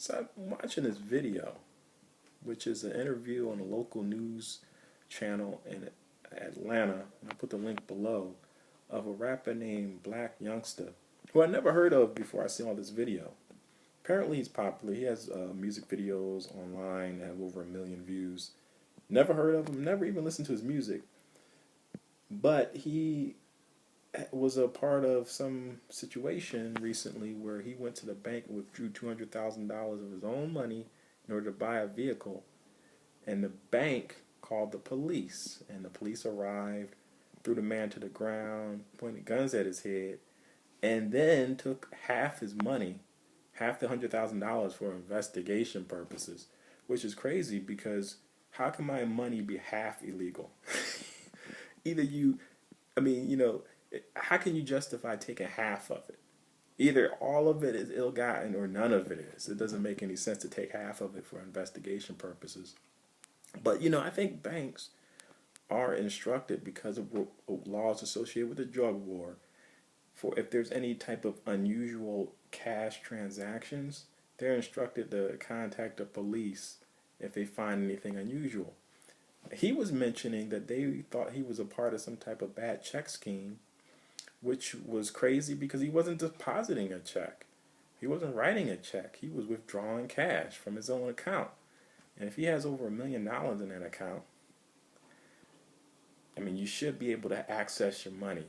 So I'm watching this video, which is an interview on a local news channel in Atlanta, and I put the link below, of a rapper named Blac Youngsta, who I never heard of before I saw this video. Apparently he's popular. He has music videos online that have over 1 million views. Never heard of him, never even listened to his music. But he was a part of some situation recently where he went to the bank and withdrew $200,000 of his own money in order to buy a vehicle. And the bank called the police, and the police arrived, threw the man to the ground, pointed guns at his head, and then took half his money, half the $100,000 for investigation purposes, which is crazy because how can my money be half illegal? Either how can you justify taking half of it? Either all of it is ill-gotten or none of it is. It doesn't make any sense to take half of it for investigation purposes. But, I think banks are instructed because of laws associated with the drug war for if there's any type of unusual cash transactions, they're instructed to contact the police if they find anything unusual. He was mentioning that they thought he was a part of some type of bad check scheme, which was crazy because he wasn't depositing a check. He wasn't writing a check. He was withdrawing cash from his own account. And if he has over $1 million in that account, you should be able to access your money.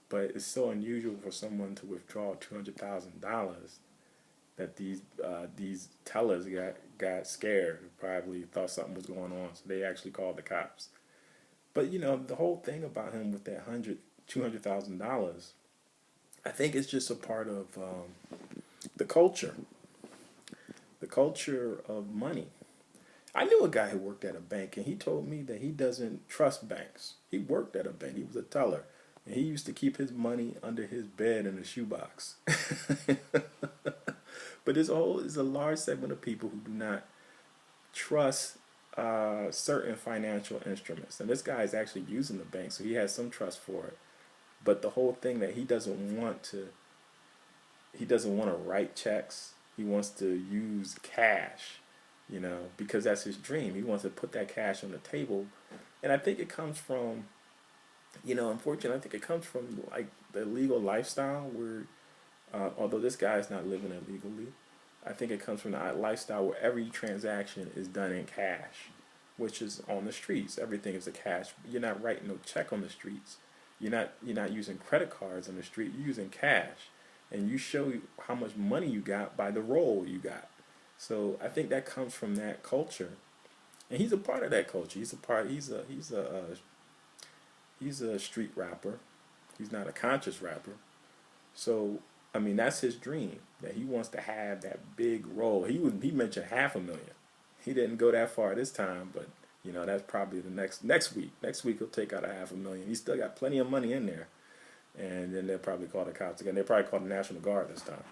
But it's so unusual for someone to withdraw $200,000 that these tellers got scared, probably thought something was going on, so they actually called the cops. But the whole thing about him with that $200,000, I think it's just a part of the culture of money. I knew a guy who worked at a bank, and he told me that he doesn't trust banks. He worked at a bank. He was a teller, and he used to keep his money under his bed in a shoebox. But there's a large segment of people who do not trust certain financial instruments. And this guy is actually using the bank, so he has some trust for it. But the whole thing that he doesn't want to write checks. He wants to use cash, because that's his dream. He wants to put that cash on the table. And I think it comes from, unfortunately, I think it comes from like the legal lifestyle where, although this guy is not living illegally, I think it comes from the lifestyle where every transaction is done in cash, which is on the streets. Everything is a cash. You're not writing no check on the streets. You're not using credit cards on the street. You're using cash, and you show how much money you got by the roll you got. So I think that comes from that culture, and he's a part of that culture. He's a street rapper. He's not a conscious rapper. So that's his dream, that he wants to have that big role. He mentioned $500,000. He didn't go that far this time, but that's probably the next week. Next week he'll take out $500,000. He's still got plenty of money in there, and then they'll probably call the cops again. They'll probably call the National Guard this time.